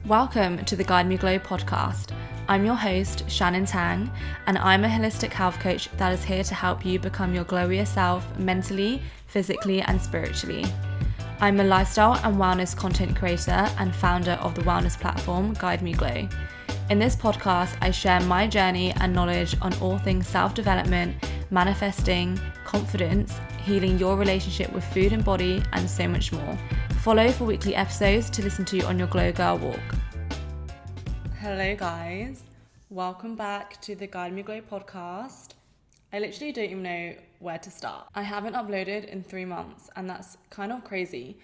Welcome to the Guide Me Glow podcast. I'm your host, Shannon Tang, and I'm a holistic health coach that is here to help you become your glowier self mentally, physically, and spiritually. I'm a lifestyle and wellness content creator and founder of the wellness platform Guide Me Glow. In this podcast, I share my journey and knowledge on all things self-development, manifesting, confidence, healing your relationship with food and body, and so much more. Follow for weekly episodes to listen to on your Glow Girl walk. Hello guys, welcome back to the Guide Me Glow podcast. I literally don't even know where to start. I haven't uploaded in 3 months and that's kind of crazy.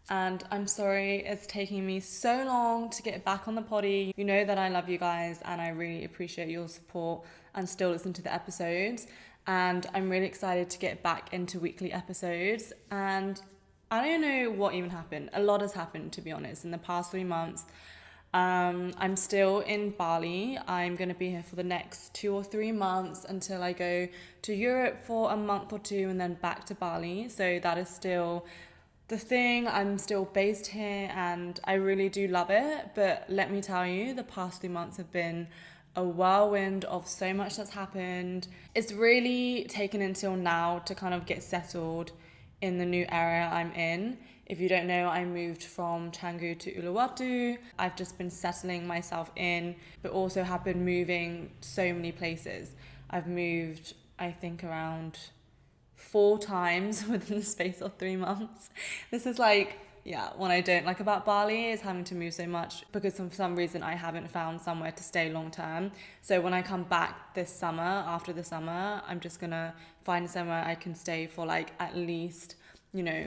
And I'm sorry it's taking me so long to get back on the potty. You know that I love you guys and I really appreciate your support and still listen to the episodes. And I'm really excited to get back into weekly episodes. And I don't know what even happened. A lot has happened, to be honest, in the past 3 months. I'm still in Bali. I'm going to be here for the next 2 or 3 months until I go to Europe for a month or two and then back to Bali. So that is still the thing. I'm still based here and I really do love it. But let me tell you, the past 3 months have been a whirlwind of so much that's happened. It's really taken until now to kind of get settled in the new area I'm in. If you don't know, I moved from Canggu to Uluwatu. I've just been settling myself in, but also have been moving so many places. I've moved, I think, around 4 times within the space of 3 months. This is what I don't like about Bali is having to move so much because for some reason I haven't found somewhere to stay long term. So when I come back this summer, after the summer, I'm just gonna find somewhere I can stay for at least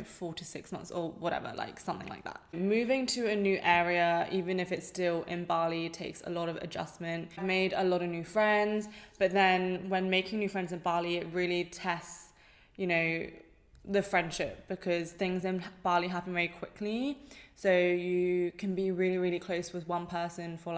4 to 6 months or whatever, something like that. Moving to a new area, even if it's still in Bali, takes a lot of adjustment. I made a lot of new friends, but then when making new friends in Bali, it really tests, the friendship because things in Bali happen very quickly. So you can be really, really close with one person for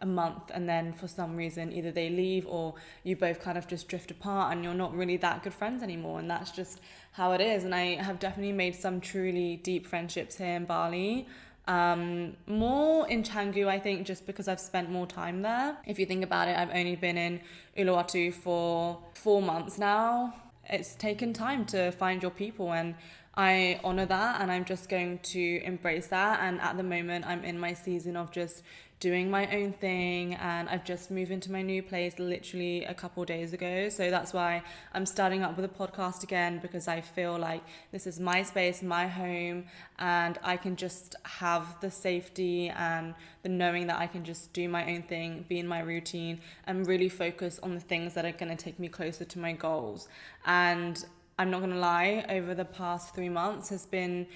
a month and then for some reason either they leave or you both kind of just drift apart and you're not really that good friends anymore, and that's just how it is. And I have definitely made some truly deep friendships here in Bali. More in Canggu, I think, just because I've spent more time there. If you think about it, I've only been in Uluwatu for 4 months now. It's taken time to find your people and I honor that and I'm just going to embrace that. And at the moment I'm in my season of just doing my own thing and I've just moved into my new place literally a couple of days ago. So that's why I'm starting up with a podcast again, because I feel like this is my space, my home, and I can just have the safety and the knowing that I can just do my own thing, be in my routine and really focus on the things that are going to take me closer to my goals. And I'm not going to lie, over the past 3 months has been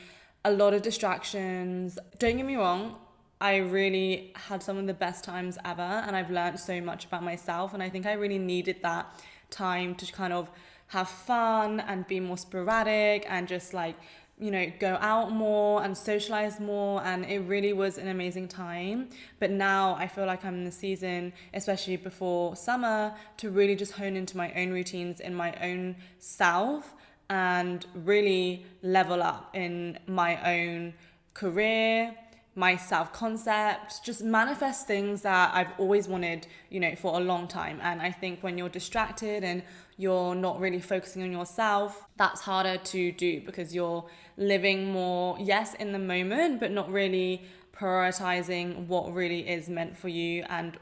a lot of distractions. Don't get me wrong, I really had some of the best times ever and I've learned so much about myself, and I think I really needed that time to kind of have fun and be more sporadic and just go out more and socialize more, and it really was an amazing time. But now I feel like I'm in the season, especially before summer, to really just hone into my own routines in my own self and really level up in my own career, my self-concept, just manifest things that I've always wanted, for a long time. And I think when you're distracted and you're not really focusing on yourself, that's harder to do because you're living more, yes, in the moment, but not really prioritizing what really is meant for you. And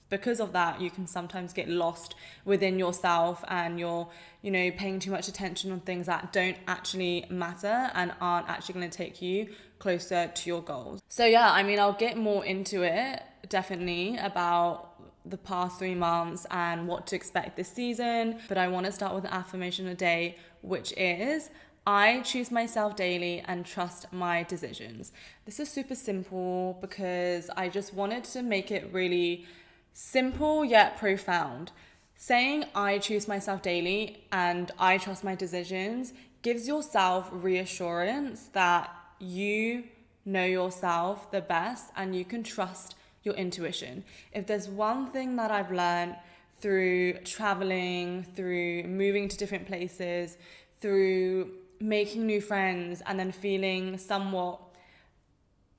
because of that, you can sometimes get lost within yourself and you're, paying too much attention on things that don't actually matter and aren't actually going to take you closer to your goals. So yeah, I'll get more into it definitely about the past 3 months and what to expect this season. But I want to start with an affirmation a day, which is, I choose myself daily and trust my decisions. This is super simple because I just wanted to make it really simple yet profound. Saying I choose myself daily and I trust my decisions gives yourself reassurance that you know yourself the best and you can trust your intuition. If there's one thing that I've learned through traveling, through moving to different places, through making new friends and then feeling somewhat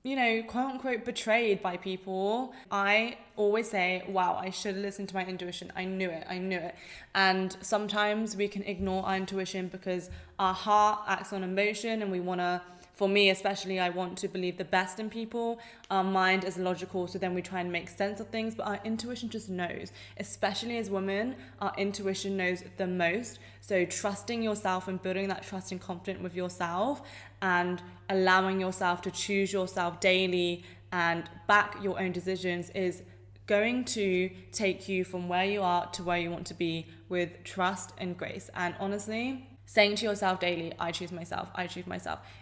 quote unquote betrayed by people, I always say, wow, I should have listened to my intuition. I knew it. And sometimes we can ignore our intuition because our heart acts on emotion and we want to, for me especially, I want to believe the best in people. Our mind is logical, so then we try and make sense of things, but our intuition just knows. Especially as women, our intuition knows the most. So trusting yourself and building that trust and confidence with yourself and allowing yourself to choose yourself daily and back your own decisions is going to take you from where you are to where you want to be with trust and grace. And honestly, saying to yourself daily, I choose myself,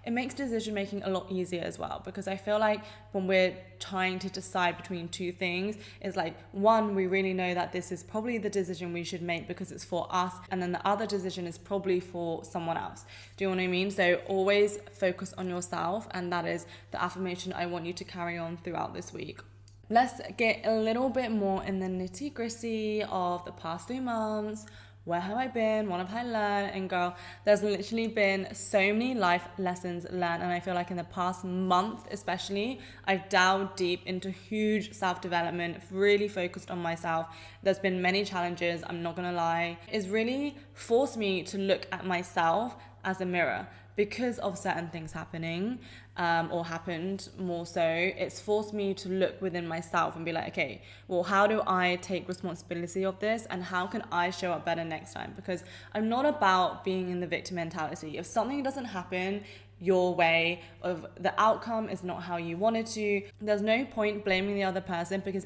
it makes decision making a lot easier as well, because I feel like when we're trying to decide between two things, it's like, one, we really know that this is probably the decision we should make because it's for us, and then the other decision is probably for someone else. Do you know what I mean? So always focus on yourself, and that is the affirmation I want you to carry on throughout this week. Let's get a little bit more in the nitty-gritty of the past 3 months. Where have I been? What have I learned? And girl, there's literally been so many life lessons learned. And I feel like in the past month, especially, I've delved deep into huge self-development, really focused on myself. There's been many challenges, I'm not gonna lie. It's really forced me to look at myself as a mirror. Because of certain things happening, or happened more so, it's forced me to look within myself and be like, okay, well, how do I take responsibility of this, and how can I show up better next time? Because I'm not about being in the victim mentality. If something doesn't happen your way, of the outcome is not how you wanted to, there's no point blaming the other person, because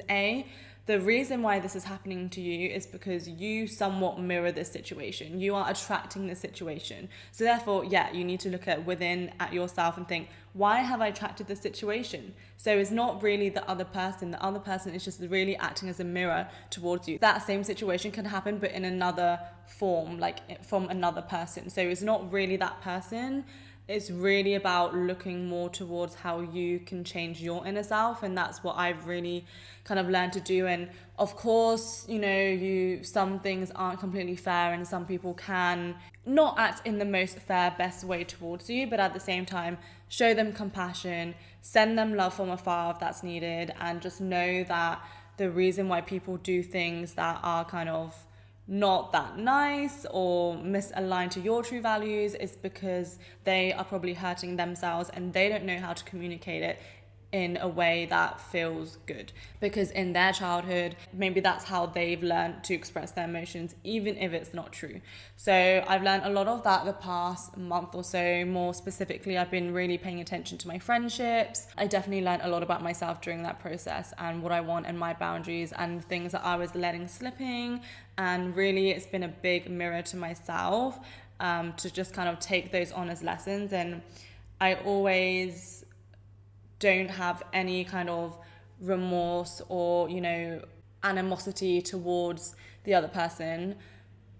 the reason why this is happening to you is because you somewhat mirror this situation. You are attracting this situation. So therefore, you need to look at yourself and think, why have I attracted this situation? So it's not really the other person. The other person is just really acting as a mirror towards you. That same situation can happen, but in another form, like from another person. So it's not really that person. It's really about looking more towards how you can change your inner self, and that's what I've really kind of learned to do. And of course, some things aren't completely fair, and some people can not act in the most fair, best way towards you, but at the same time, show them compassion, send them love from afar if that's needed, and just know that the reason why people do things that are kind of not that nice or misaligned to your true values is because they are probably hurting themselves and they don't know how to communicate it in a way that feels good, because in their childhood maybe that's how they've learned to express their emotions, even if it's not true. So I've learned a lot of that the past month or so. More specifically, I've been really paying attention to my friendships. I definitely learned a lot about myself during that process and what I want and my boundaries and things that I was letting slipping, and really it's been a big mirror to myself, to just kind of take those on as lessons. And I always don't have any kind of remorse or animosity towards the other person.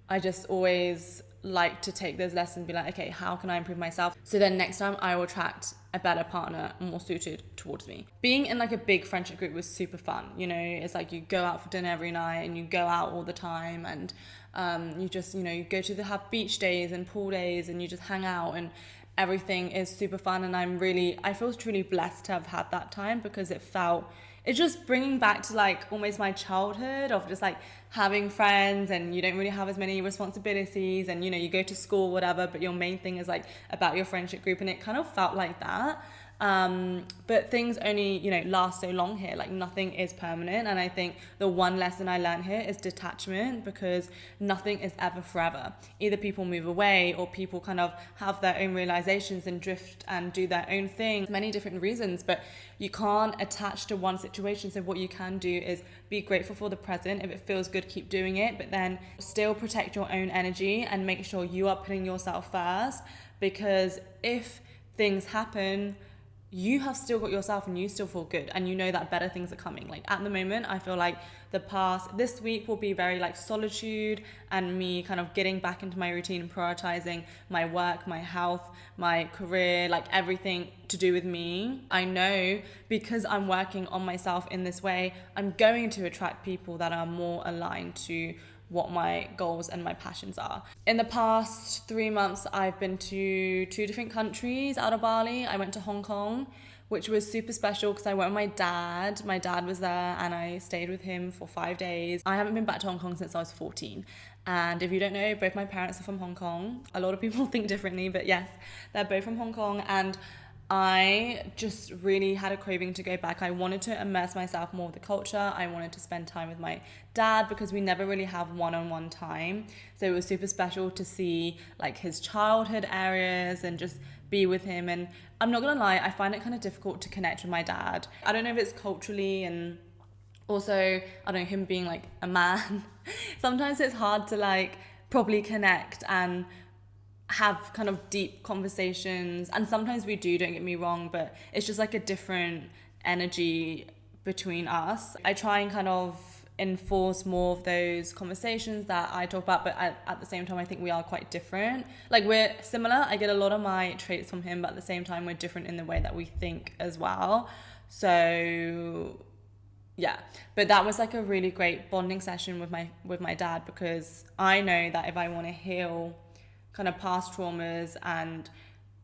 I just always like to take those lessons and be like, okay, how can I improve myself, so then next time I will attract a better partner more suited towards me. Being in like a big friendship group was super fun. It's like you go out for dinner every night and you go out all the time, and you just you go to have beach days and pool days and you just hang out, and everything is super fun. And I feel truly blessed to have had that time, because it's just bringing back to like almost my childhood of just like having friends, and you don't really have as many responsibilities, and you go to school, whatever, but your main thing is like about your friendship group, and it kind of felt like that. But things only last so long here. Like nothing is permanent, and I think the one lesson I learned here is detachment, because nothing is ever forever. Either people move away, or people kind of have their own realizations and drift and do their own thing. Many different reasons, but you can't attach to one situation. So what you can do is be grateful for the present. If it feels good, keep doing it, but then still protect your own energy and make sure you are putting yourself first, because if things happen, you have still got yourself and you still feel good, and that better things are coming. Like at the moment, I feel like this week will be very like solitude and me kind of getting back into my routine, prioritizing my work, my health, my career, like everything to do with me. I know because I'm working on myself in this way, I'm going to attract people that are more aligned to what my goals and my passions are. In the past 3 months, I've been to 2 different countries out of Bali. I went to Hong Kong, which was super special because I went with my dad. My dad was there and I stayed with him for 5 days. I haven't been back to Hong Kong since I was 14. And if you don't know, both my parents are from Hong Kong. A lot of people think differently, but yes, they're both from Hong Kong. And I just really had a craving to go back. I wanted to immerse myself more with the culture. I wanted to spend time with my dad because we never really have one-on-one time. So it was super special to see like his childhood areas and just be with him. And I'm not gonna lie, I find it kind of difficult to connect with my dad. I don't know if it's culturally and also, I don't know, him being like a man. Sometimes it's hard to like properly connect and have kind of deep conversations, and sometimes we do, don't get me wrong, but it's just like a different energy between us. I try and kind of enforce more of those conversations that I talk about, but at the same time I think we are quite different. Like we're similar, I get a lot of my traits from him, but at the same time we're different in the way that we think as well. So yeah, but that was like a really great bonding session with my dad, because I know that if I want to heal kind of past traumas and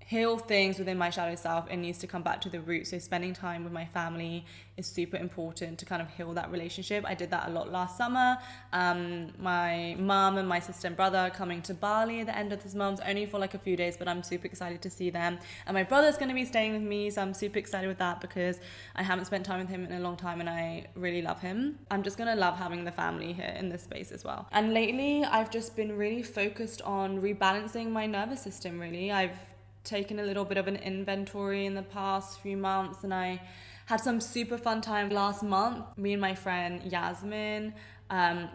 heal things within my shadow self, it needs to come back to the root. So spending time with my family is super important to kind of heal that relationship. I did that a lot last summer. My mum and my sister and brother are coming to Bali at the end of this month, only for like a few days, but I'm super excited to see them. And my brother's going to be staying with me, so I'm super excited with that because I haven't spent time with him in a long time and I really love him. I'm just going to love having the family here in this space as well. And lately I've just been really focused on rebalancing my nervous system, really. I've taken a little bit of an inventory in the past few months, and I had some super fun time last month. Me and my friend Yasmin,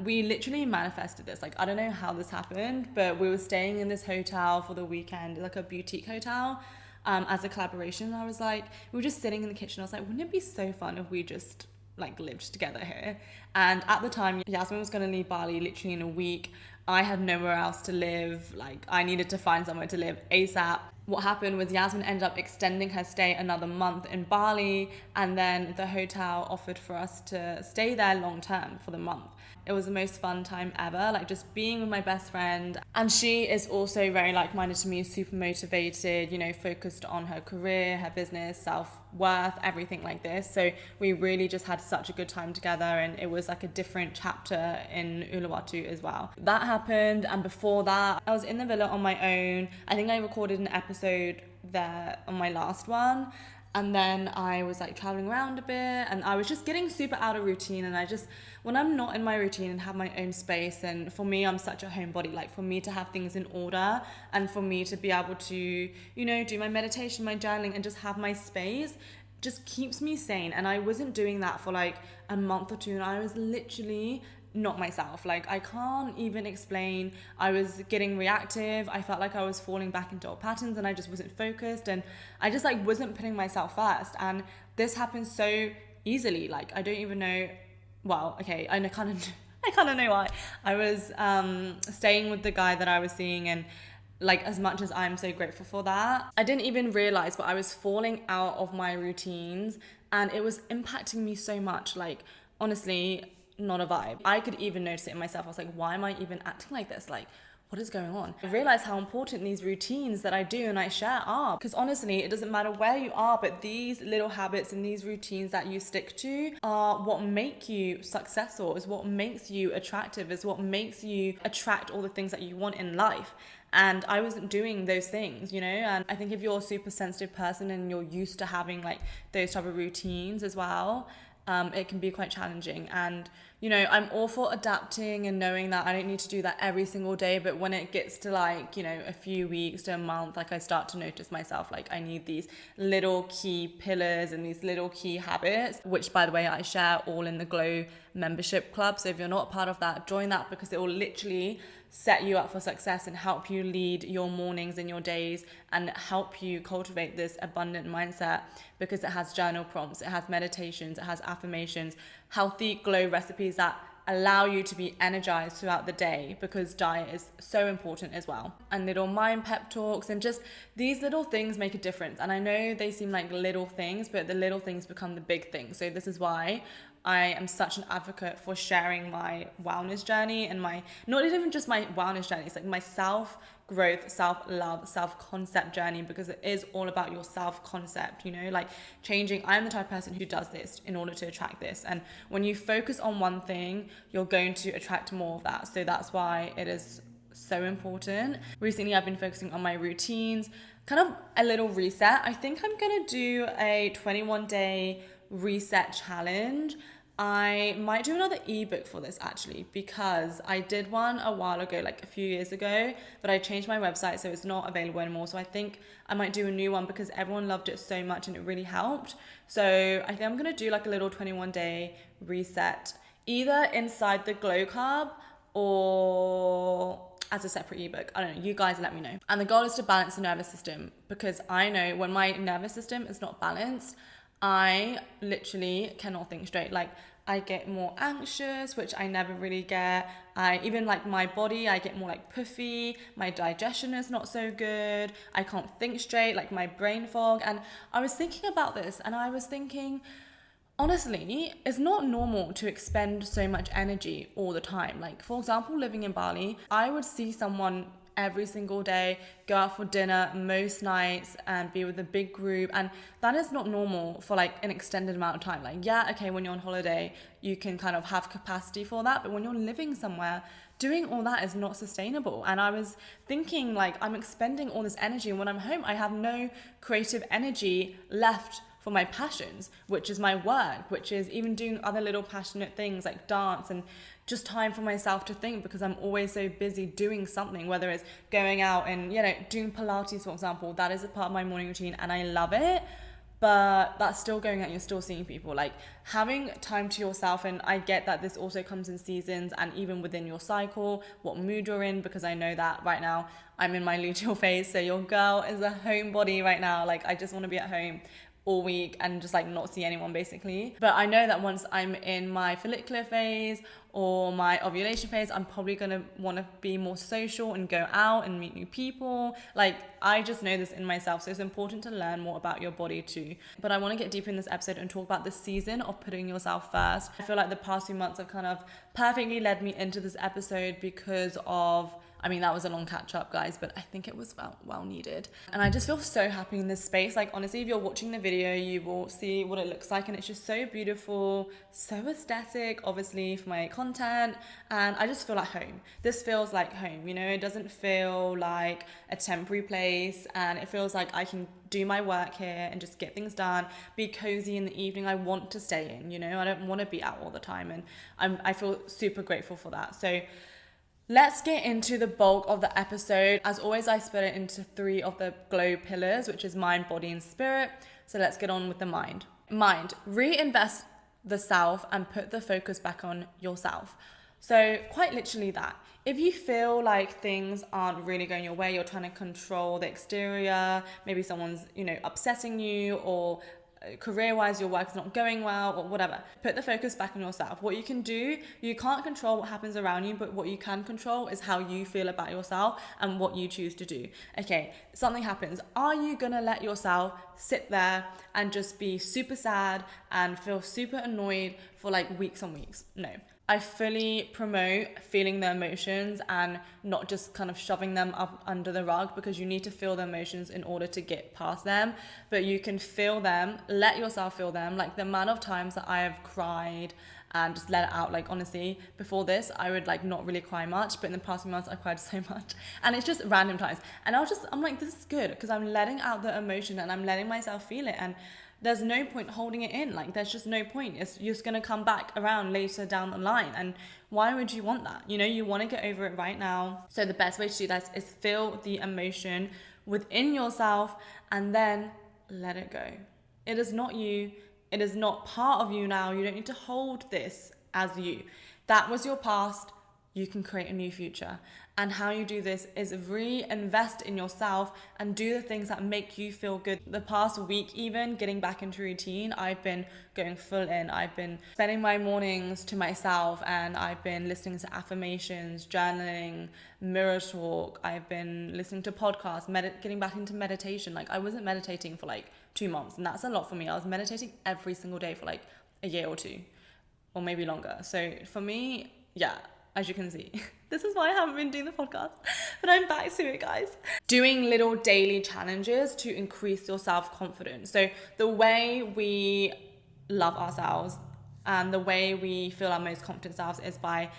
we literally manifested this. Like, I don't know how this happened, but we were staying in this hotel for the weekend, like a boutique hotel, as a collaboration. I was like, we were just sitting in the kitchen. I was like, wouldn't it be so fun if we just like lived together here? And at the time, Yasmin was going to leave Bali literally in a week. I had nowhere else to live. Like, I needed to find somewhere to live ASAP. What happened was Yasmin ended up extending her stay another month in Bali, and then the hotel offered for us to stay there long term for the month. It was the most fun time ever, like just being with my best friend. And she is also very like-minded to me, super motivated, you know, focused on her career, her business, self-worth, everything like this. So we really just had such a good time together, and it was like a different chapter in Uluwatu as well. That happened, and before that, I was in the villa on my own. I think I recorded an episode there on my last one, and then I was like traveling around a bit, and I was just getting super out of routine. And I just, when I'm not in my routine and have my own space, and for me, I'm such a homebody, like for me to have things in order and for me to be able to, you know, do my meditation, my journaling, and just have my space, just keeps me sane. And I wasn't doing that for like a month or two, and I was literally not myself. Like, I can't even explain. I was getting reactive. I felt like I was falling back into old patterns, and I just wasn't focused, and I just like wasn't putting myself first. And this happens so easily. Like, I don't even know. Well, okay, I kind of know why. I was staying with the guy that I was seeing, and like, as much as I'm so grateful for that, I didn't even realize, but I was falling out of my routines, and it was impacting me so much. Like, honestly, not a vibe. I could even notice it in myself. I was like, why am I even acting like this? Like, what is going on? I realized how important these routines that I do and I share are, because honestly, it doesn't matter where you are, but these little habits and these routines that you stick to are what make you successful, is what makes you attractive, is what makes you attract all the things that you want in life. And I wasn't doing those things, you know. And I think if you're a super sensitive person and you're used to having like those type of routines as well, it can be quite challenging. And, you know, I'm all for adapting and knowing that I don't need to do that every single day. But when it gets to like, you know, a few weeks to a month, like I start to notice myself, like I need these little key pillars and these little key habits, which by the way, I share all in the Glow membership club. So if you're not part of that, join that, because it will literally set you up for success and help you lead your mornings and your days and help you cultivate this abundant mindset, because it has journal prompts, it has meditations, it has affirmations, healthy glow recipes that allow you to be energized throughout the day, because diet is so important as well. And little mind pep talks, and just these little things make a difference. And I know they seem like little things, but the little things become the big things. So this is why I am such an advocate for sharing my wellness journey and my, not even just my wellness journey, it's like my self growth, self-love, self-concept journey, because it is all about your self-concept, you know, like changing. I'm the type of person who does this in order to attract this. And when you focus on one thing, you're going to attract more of that. So that's why it is so important. Recently, I've been focusing on my routines, kind of a little reset. I think I'm going to do a 21-day reset challenge. I might do another ebook for this actually, because I did one a while ago, like a few years ago, but I changed my website so it's not available anymore. So I think I might do a new one because everyone loved it so much and it really helped. So I think I'm going to do like a little 21-day reset, either inside the Glow Club or as a separate ebook. I don't know, you guys let me know. And the goal is to balance the nervous system, because I know when my nervous system is not balanced, I literally cannot think straight. Like I get more anxious, which I never really get. I even like my body, I get more like puffy. My digestion is not so good. I can't think straight, like my brain fog. And I was thinking about this and I was thinking, honestly, it's not normal to expend so much energy all the time. Like for example, living in Bali, I would see someone every single day, go out for dinner most nights and be with a big group. And that is not normal for like an extended amount of time. Like, yeah, okay, when you're on holiday, you can kind of have capacity for that. But when you're living somewhere, doing all that is not sustainable. And I was thinking like, I'm expending all this energy, and when I'm home, I have no creative energy left for my passions, which is my work, which is even doing other little passionate things like dance, and just time for myself to think, because I'm always so busy doing something, whether it's going out and, you know, doing Pilates, for example. That is a part of my morning routine and I love it. But that's still going out, you're still seeing people. Like having time to yourself, and I get that this also comes in seasons and even within your cycle, what mood you're in, because I know that right now I'm in my luteal phase. So your girl is a homebody right now. Like I just want to be at home all week and just like not see anyone basically. But I know that once I'm in my follicular phase or my ovulation phase, I'm probably gonna want to be more social and go out and meet new people. Like I just know this in myself, so it's important to learn more about your body too. But I want to get deeper in this episode and talk about the season of putting yourself first. I feel like the past few months have kind of perfectly led me into this episode because of, I mean, that was a long catch up, guys, but I think it was well needed. And I just feel so happy in this space. Like, honestly, if you're watching the video, you will see what it looks like. And it's just so beautiful, so aesthetic, obviously, for my content. And I just feel like home. This feels like home, you know? It doesn't feel like a temporary place. And it feels like I can do my work here and just get things done, be cozy in the evening. I want to stay in, you know? I don't want to be out all the time. And I feel super grateful for that. So let's get into the bulk of the episode. As always, I split it into 3 of the glow pillars, which is mind, body, and spirit. So let's get on with the mind. Mind, reinvest the self and put the focus back on yourself. So quite literally that. If you feel like things aren't really going your way, you're trying to control the exterior, maybe someone's, you know, upsetting you, or career-wise your work is not going well, or whatever, put the focus back on yourself. What you can do, you can't control what happens around you, but what you can control is how you feel about yourself and what you choose to do. Okay, something happens. Are you gonna let yourself sit there and just be super sad and feel super annoyed for like weeks and weeks? No. I fully promote feeling the emotions and not just kind of shoving them up under the rug, because you need to feel the emotions in order to get past them. But you can feel them, let yourself feel them. Like the amount of times that I have cried and just let it out. Like honestly, before this, I would like not really cry much, but in the past few months, I cried so much. And it's just random times. And I'm like, this is good, because I'm letting out the emotion and I'm letting myself feel it. And there's no point holding it in. Like there's just no point. It's just going to come back around later down the line. And why would you want that? You know, you want to get over it right now. So the best way to do that is feel the emotion within yourself and then let it go. It is not you. It is not part of you now. You don't need to hold this as you. That was your past. You can create a new future. And how you do this is reinvest in yourself and do the things that make you feel good. The past week, even getting back into routine, I've been going full in. I've been spending my mornings to myself, and I've been listening to affirmations, journaling, mirror talk. I've been listening to podcasts, getting back into meditation. Like I wasn't meditating for like 2 months, and that's a lot for me. I was meditating every single day for like a year or 2, or maybe longer. So for me, yeah, as you can see. This is why I haven't been doing the podcast, but I'm back to it, guys. Doing little daily challenges to increase your self-confidence. So the way we love ourselves and the way we feel our most confident selves is by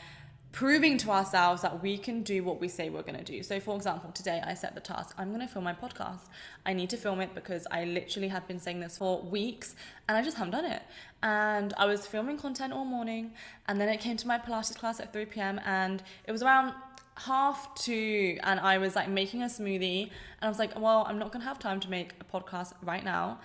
proving to ourselves that we can do what we say we're going to do. So for example, today I set the task, I'm going to film my podcast. I need to film it because I literally have been saying this for weeks and I just haven't done it. And I was filming content all morning, and then it came to my Pilates class at 3 p.m. and it was around 1:30 and I was like making a smoothie and I was like, well, I'm not going to have time to make a podcast right now.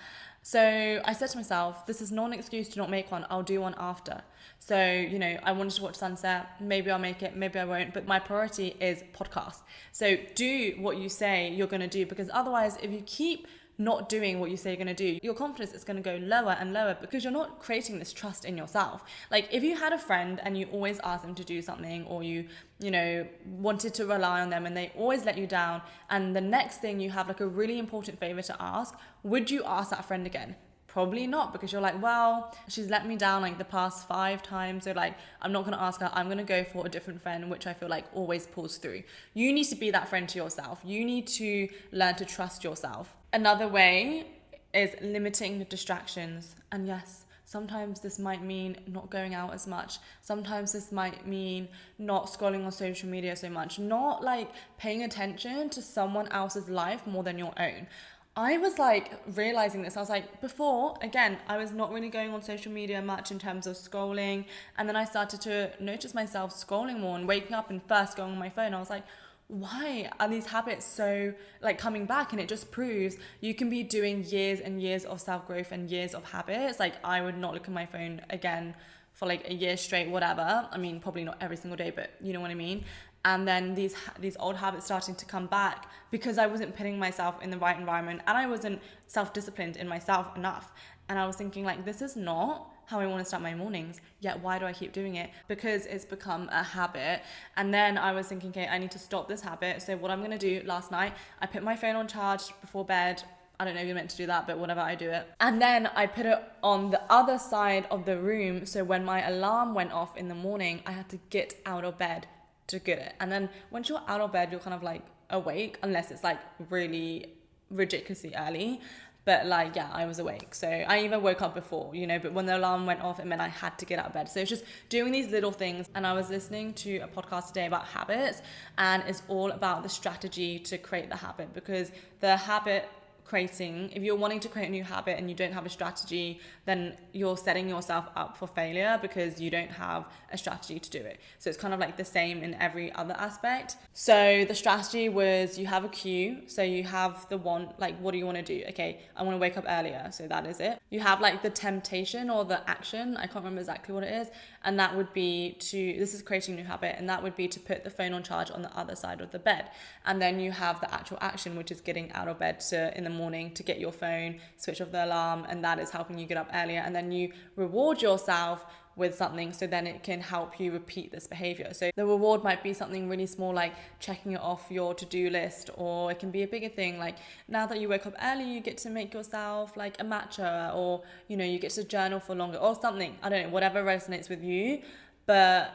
So I said to myself, this is not an excuse to not make one. I'll do one after. So, you know, I wanted to watch sunset. Maybe I'll make it, maybe I won't. But my priority is podcast. So do what you say you're going to do, because otherwise, if you keep not doing what you say you're going to do, your confidence is going to go lower and lower because you're not creating this trust in yourself. Like if you had a friend and you always asked them to do something, or you know, wanted to rely on them and they always let you down, and the next thing you have like a really important favor to ask, would you ask that friend again? Probably not, because you're like, well, she's let me down like the past 5 times, so like I'm not going to ask her. I'm going to go for a different friend, which I feel like always pulls through. You need to be that friend to yourself. You need to learn to trust yourself. Another way is limiting distractions. And yes, sometimes this might mean not going out as much. Sometimes this might mean not scrolling on social media so much, not like paying attention to someone else's life more than your own. I was like realizing this. I was like, before, again, I was not really going on social media much in terms of scrolling. And then I started to notice myself scrolling more and waking up and first going on my phone. I was like, why are these habits so like coming back? And it just proves you can be doing years and years of self-growth and years of habits. Like I would not look at my phone again for like a year straight, whatever. I mean, probably not every single day, but you know what I mean? And then these old habits starting to come back because I wasn't putting myself in the right environment and I wasn't self-disciplined in myself enough. And I was thinking like, this is not how I want to start my mornings, yet why do I keep doing it? Because it's become a habit. And then I was thinking, okay, I need to stop this habit. So what I'm going to do, last night, I put my phone on charge before bed. I don't know if you're meant to do that, but whatever, I do it. And then I put it on the other side of the room. So when my alarm went off in the morning, I had to get out of bed to get it. And then once you're out of bed, you're kind of like awake, unless it's like really ridiculously early. But like, yeah, I was awake. So I even woke up before, you know, but when the alarm went off, it meant I had to get out of bed. So it's just doing these little things. And I was listening to a podcast today about habits, and it's all about the strategy to create the habit, because the habit creating, if you're wanting to create a new habit and you don't have a strategy, then you're setting yourself up for failure because you don't have a strategy to do it. So it's kind of like the same in every other aspect. So the strategy was, you have a cue. So you have the one, like, what do you want to do? Okay, I want to wake up earlier. So that is it. You have like the temptation or the action. I can't remember exactly what it is. And that would be this is creating a new habit. And that would be to put the phone on charge on the other side of the bed. And then you have the actual action, which is getting out of bed in the morning to get your phone, switch off the alarm, and that is helping you get up earlier. And then you reward yourself with something, so then it can help you repeat this behavior. So the reward might be something really small, like checking it off your to-do list, or it can be a bigger thing, like now that you wake up early, you get to make yourself like a matcha, or you know, you get to journal for longer or something. I don't know, whatever resonates with you, but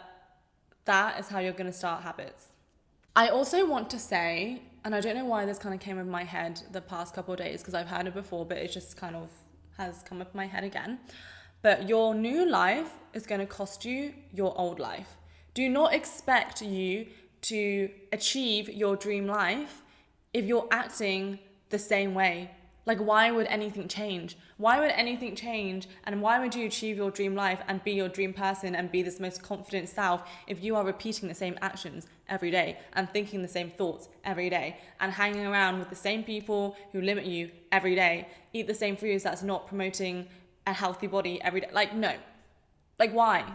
that is how you're going to start habits. I also want to say, and I don't know why this kind of came in my head the past couple of days, because I've heard it before, but it just kind of has come up in my head again. But your new life is going to cost you your old life. Do not expect you to achieve your dream life if you're acting the same way. Like, why would anything change? Why would anything change? And why would you achieve your dream life and be your dream person and be this most confident self if you are repeating the same actions every day and thinking the same thoughts every day and hanging around with the same people who limit you every day, eat the same foods that's not promoting a healthy body every day? Like, no. Like, why?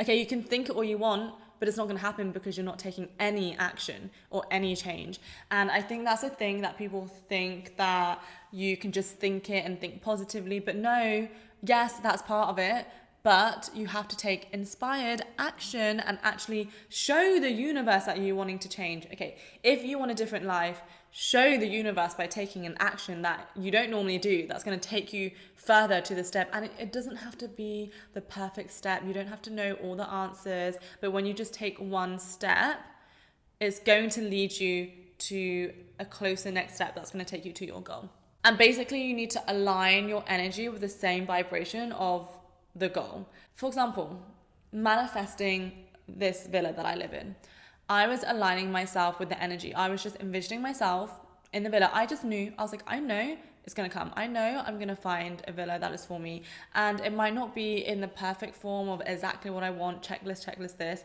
Okay, you can think it all you want, but it's not going to happen because you're not taking any action or any change. And I think that's a thing that people think, that you can just think it and think positively. But no, yes, that's part of it. But you have to take inspired action and actually show the universe that you're wanting to change. Okay, if you want a different life, show the universe by taking an action that you don't normally do, that's going to take you further to the step. And it doesn't have to be the perfect step. You don't have to know all the answers, but when you just take one step, it's going to lead you to a closer next step that's going to take you to your goal. And basically you need to align your energy with the same vibration of the goal. For example, manifesting this villa that I live in, I was aligning myself with the energy. I was just envisioning myself in the villa. I just knew, I was like, I know it's going to come. I know I'm going to find a villa that is for me. And it might not be in the perfect form of exactly what I want, checklist this,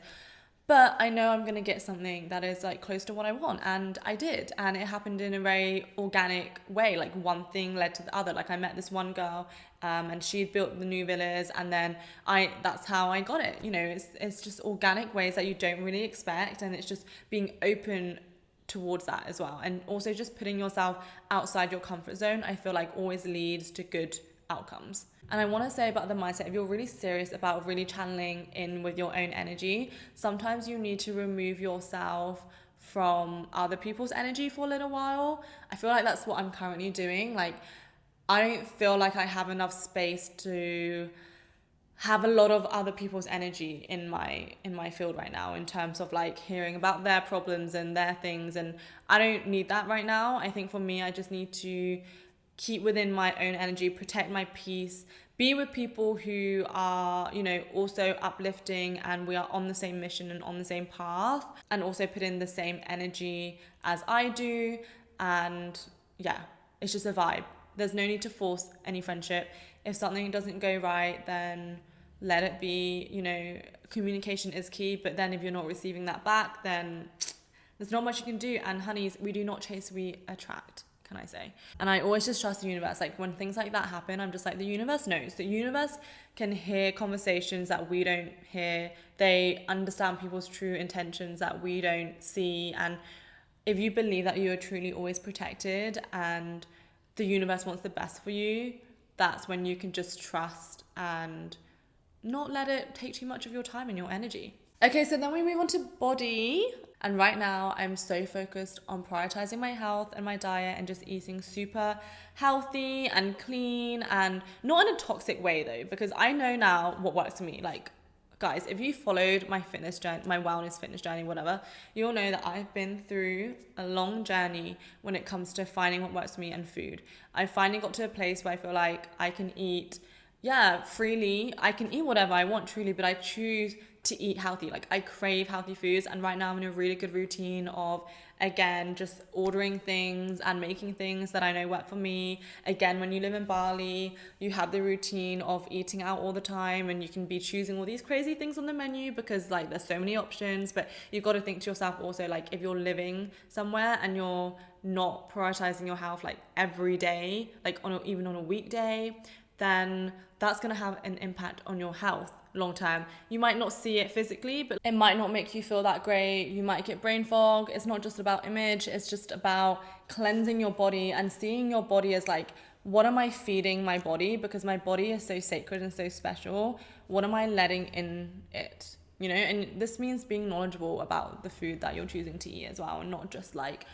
but I know I'm going to get something that is like close to what I want. And I did. And it happened in a very organic way. Like one thing led to the other. Like I met this one girl and she'd built the new villas, and then that's how I got it. You know, it's just organic ways that you don't really expect. And it's just being open towards that as well. And also just putting yourself outside your comfort zone, I feel like always leads to good outcomes. And I want to say about the mindset, if you're really serious about really channeling in with your own energy, sometimes you need to remove yourself from other people's energy for a little while. I feel like that's what I'm currently doing. Like, I don't feel like I have enough space to have a lot of other people's energy in my field right now, in terms of like hearing about their problems and their things. And I don't need that right now. I think for me, I just need to keep within my own energy, protect my peace, be with people who are, you know, also uplifting, and we are on the same mission and on the same path, and also put in the same energy as I do. And yeah, it's just a vibe. There's no need to force any friendship. If something doesn't go right, then let it be. You know, communication is key, but then if you're not receiving that back, then there's not much you can do. And honeys, we do not chase, we attract, can I say. And I always just trust the universe. Like when things like that happen, I'm just like, the universe knows. The universe can hear conversations that we don't hear. They understand people's true intentions that we don't see. And if you believe that you are truly always protected and the universe wants the best for you, that's when you can just trust and not let it take too much of your time and your energy. Okay, so then we move on to body. And right now I'm so focused on prioritizing my health and my diet and just eating super healthy and clean, and not in a toxic way though, because I know now what works for me. Like, guys, if you followed my fitness journey, my wellness fitness journey, whatever, you'll know that I've been through a long journey when it comes to finding what works for me and food. I finally got to a place where I feel like I can eat, freely. I can eat whatever I want truly, but I choose to eat healthy. Like, I crave healthy foods, and right now I'm in a really good routine of, again, just ordering things and making things that I know work for me. Again, when you live in Bali, you have the routine of eating out all the time, and you can be choosing all these crazy things on the menu because like there's so many options. But you've got to think to yourself also, like, if you're living somewhere and you're not prioritizing your health like every day, like even on a weekday, then that's going to have an impact on your health long term. You might not see it physically, but it might not make you feel that great. You might get brain fog. It's not just about image, it's just about cleansing your body and seeing your body as like, what am I feeding my body? Because my body is so sacred and so special. What am I letting in it? You know, and this means being knowledgeable about the food that you're choosing to eat as well, and not just like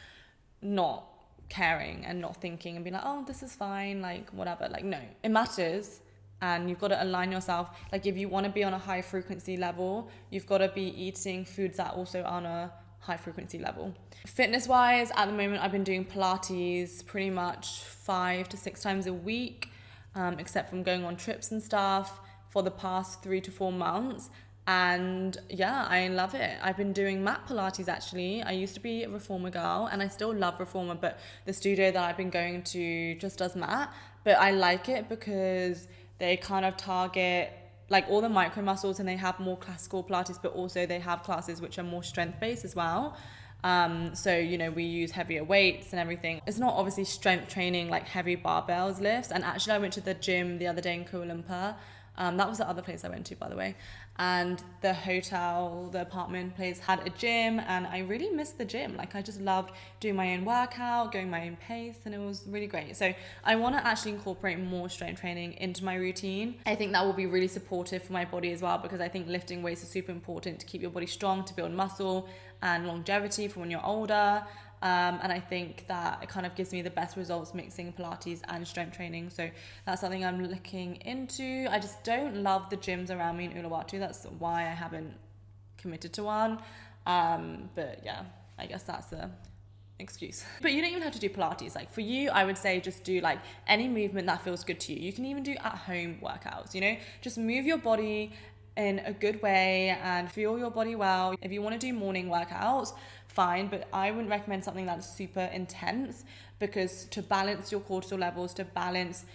not caring and not thinking and being like, oh, this is fine, like whatever. Like, no, it matters. And you've got to align yourself. Like, if you want to be on a high frequency level, you've got to be eating foods that also are on a high frequency level. Fitness wise, at the moment, I've been doing Pilates pretty much 5 to 6 times a week, except from going on trips and stuff, for the past 3 to 4 months. And yeah, I love it. I've been doing mat Pilates actually. I used to be a reformer girl, and I still love reformer, but the studio that I've been going to just does mat. But I like it because they kind of target like all the micro muscles, and they have more classical Pilates, but also they have classes which are more strength based as well. So, you know, we use heavier weights and everything. It's not obviously strength training like heavy barbells lifts. And actually I went to the gym the other day in Kuala Lumpur. That was the other place I went to, by the way. And the hotel, the apartment place had a gym, and I really missed the gym. Like, I just loved doing my own workout, going my own pace, and it was really great. So I want to actually incorporate more strength training into my routine. I think that will be really supportive for my body as well, because I think lifting weights is super important to keep your body strong, to build muscle and longevity for when you're older. And I think that it kind of gives me the best results mixing Pilates and strength training. So that's something I'm looking into. I just don't love the gyms around me in Uluwatu. That's why I haven't committed to one. But yeah, I guess that's the excuse. But you don't even have to do Pilates. Like for you, I would say just do like any movement that feels good to you. You can even do at home workouts, you know, just move your body in a good way and feel your body well. If you want to do morning workouts, fine, but I wouldn't recommend something that's super intense, because to balance your cortisol levels, to balance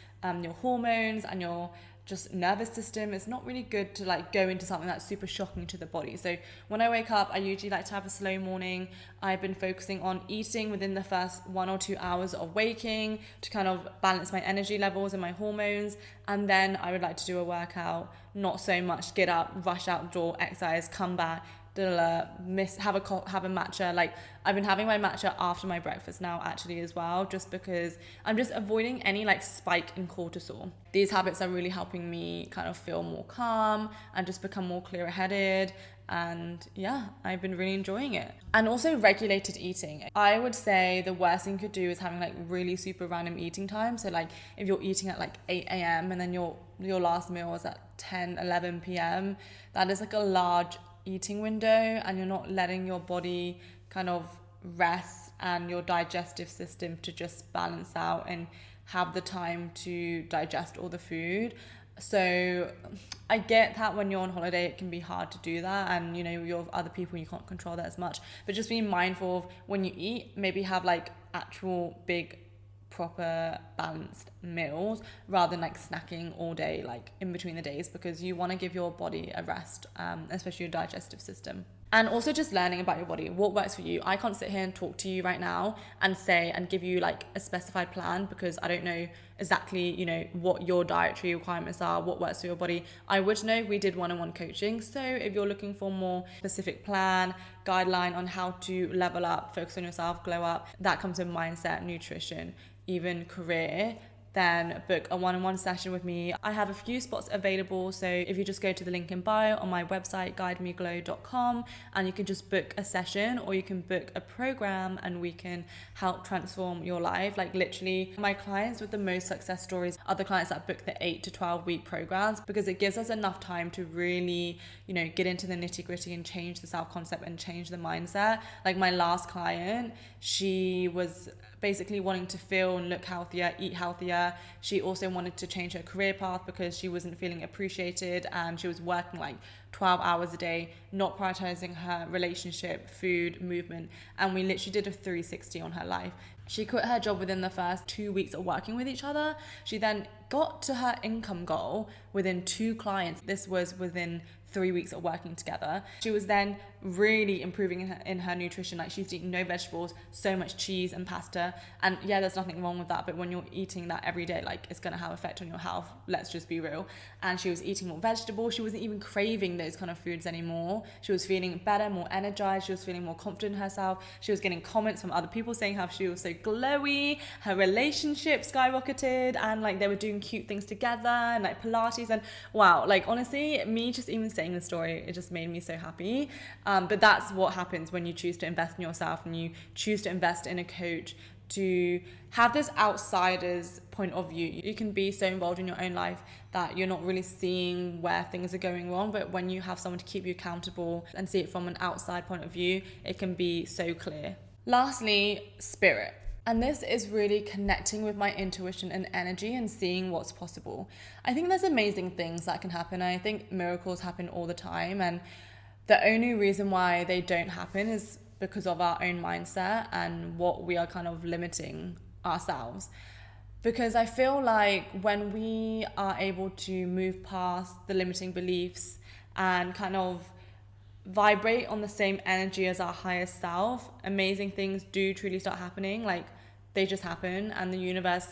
your hormones and your just nervous system, it's not really good to like go into something that's super shocking to the body. So when I wake up, I usually like to have a slow morning. I've been focusing on eating within the first 1 or 2 hours of waking to kind of balance my energy levels and my hormones, and then I would like to do a workout, not so much get up, rush outdoor, exercise, come back, have a matcha. Like I've been having my matcha after my breakfast now actually as well, just because I'm just avoiding any like spike in cortisol. These habits are really helping me kind of feel more calm and just become more clear-headed, and yeah, I've been really enjoying it. And also regulated eating. I would say the worst thing you could do is having like really super random eating time. So like if you're eating at like 8 a.m. and then your last meal is at 10-11 p.m, that is like a large eating window, and you're not letting your body kind of rest and your digestive system to just balance out and have the time to digest all the food. So I get that when you're on holiday it can be hard to do that, and you know, you're with other people, you can't control that as much, but just be mindful of when you eat, maybe have like actual big proper balanced meals rather than like snacking all day like in between the days, because you want to give your body a rest, especially your digestive system. And also just learning about your body, what works for you. I can't sit here and talk to you right now and say and give you like a specified plan, because I don't know exactly, you know, what your dietary requirements are, what works for your body. I would know we did one-on-one coaching, so if you're looking for more specific plan, guideline on how to level up, focus on yourself, glow up, that comes with mindset, nutrition, even career, then book a one-on-one session with me. I have a few spots available, so if you just go to the link in bio on my website guidemeglow.com, and you can just book a session, or you can book a program and we can help transform your life. Like literally my clients with the most success stories are the clients that book the 8 to 12 week programs, because it gives us enough time to really, you know, get into the nitty-gritty and change the self-concept and change the mindset. Like my last client, she was basically wanting to feel and look healthier, eat healthier. She also wanted to change her career path because she wasn't feeling appreciated, and she was working like 12 hours a day, not prioritizing her relationship, food, movement. And we literally did a 360 on her life. She quit her job within the first 2 weeks of working with each other. She then got to her income goal within 2 clients. This was within 3 weeks of working together. She was then really improving in her nutrition. Like she's eating no vegetables, so much cheese and pasta. And yeah, there's nothing wrong with that, but when you're eating that every day, like it's gonna have effect on your health. Let's just be real. And she was eating more vegetables. She wasn't even craving those kind of foods anymore. She was feeling better, more energized. She was feeling more confident in herself. She was getting comments from other people saying how she was so glowy. Her relationship skyrocketed, and like they were doing cute things together, and like Pilates, and wow, like honestly, me just even saying the story, it just made me so happy. But that's what happens when you choose to invest in yourself and you choose to invest in a coach, to have this outsider's point of view. You can be so involved in your own life that you're not really seeing where things are going wrong, but when you have someone to keep you accountable and see it from an outside point of view, it can be so clear. Lastly, spirit. And this is really connecting with my intuition and energy and seeing what's possible. I think there's amazing things that can happen. I think miracles happen all the time, and the only reason why they don't happen is because of our own mindset and what we are kind of limiting ourselves. Because I feel like when we are able to move past the limiting beliefs and kind of vibrate on the same energy as our higher self, amazing things do truly start happening. Like they just happen, and the universe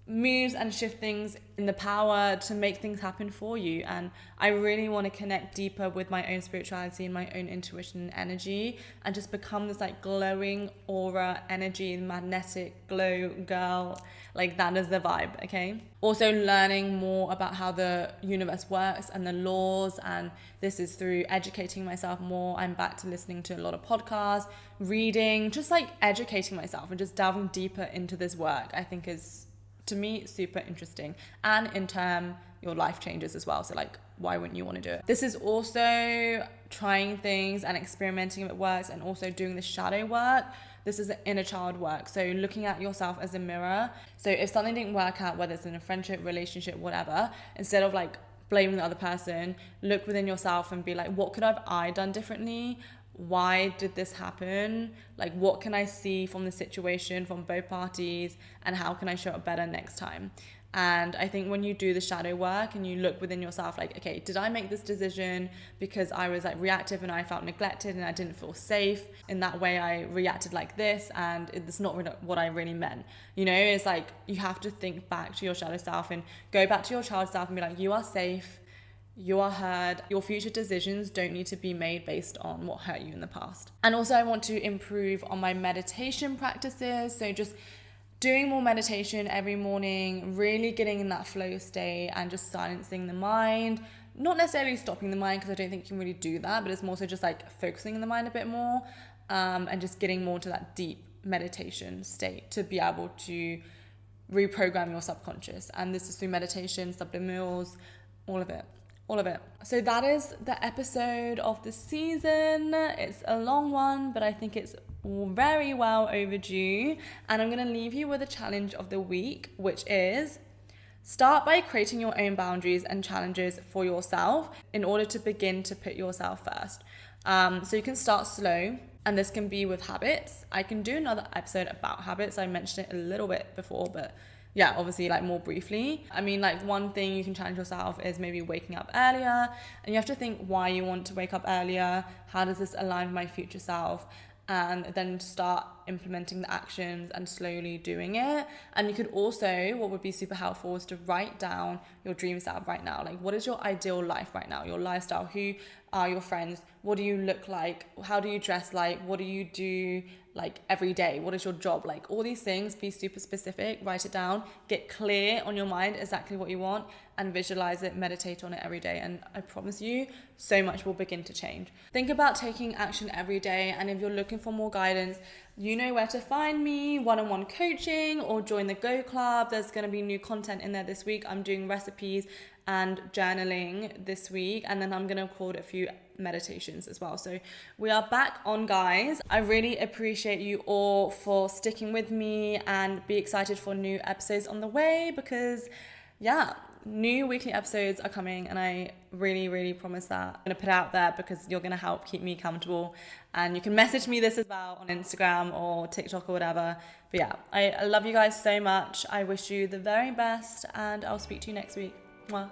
moves and shift things in the power to make things happen for you. And I really want to connect deeper with my own spirituality and my own intuition and energy, and just become this like glowing aura energy, magnetic glow girl. Like that is the vibe. Okay. Also learning more about how the universe works and the laws, and this is through educating myself more. I'm back to listening to a lot of podcasts, reading, just like educating myself and just delving deeper into this work. I think is, to me, super interesting, and in turn your life changes as well. So like, why wouldn't you want to do it? This is also trying things and experimenting if it works, and also doing the shadow work. This is the inner child work, so looking at yourself as a mirror. So if something didn't work out, whether it's in a friendship, relationship, whatever, instead of like blaming the other person, look within yourself and be like, what could I done differently? Why did this happen? Like, what can I see from the situation from both parties, and how can I show up better next time? And I think when you do the shadow work and you look within yourself, like, okay, did I make this decision because I was like reactive and I felt neglected and I didn't feel safe? In that way, I reacted like this, and it's not really what I really meant. You know, it's like you have to think back to your shadow self and go back to your child self and be like, you are safe. You are heard. Your future decisions don't need to be made based on what hurt you in the past. And also I want to improve on my meditation practices. So just doing more meditation every morning, really getting in that flow state and just silencing the mind. Not necessarily stopping the mind, because I don't think you can really do that, but it's more so just like focusing the mind a bit more, and just getting more to that deep meditation state to be able to reprogram your subconscious. And this is through meditation, subliminals, all of it. So that is the episode of the season. It's a long one, but I think it's very well overdue. And I'm going to leave you with a challenge of the week, which is start by creating your own boundaries and challenges for yourself in order to begin to put yourself first. So you can start slow, and this can be with habits. I can do another episode about habits. I mentioned it a little bit before, but yeah, obviously like more briefly. I mean, like one thing you can challenge yourself is maybe waking up earlier, and you have to think why you want to wake up earlier. How does this align with my future self? And then start implementing the actions and slowly doing it. And you could also, what would be super helpful is to write down your dream self right now. Like, what is your ideal life right now? Your lifestyle, who are your friends? What do you look like? How do you dress like? What do you do like every day? What is your job like? All these things, be super specific, write it down, get clear on your mind exactly what you want, and visualize it, meditate on it every day. And I promise you, so much will begin to change. Think about taking action every day. And if you're looking for more guidance, you know where to find me, one-on-one coaching, or join the Go Club. There's going to be new content in there this week. I'm doing recipes and journaling this week, and then I'm going to record a few meditations as well. So we are back on, guys. I really appreciate you all for sticking with me, and be excited for new episodes on the way, because yeah, new weekly episodes are coming, and I really promise that I'm going to put it out there because you're going to help keep me accountable. And you can message me this as well on Instagram or TikTok or whatever. But yeah, I love you guys so much. I wish you the very best, and I'll speak to you next week. Mwah.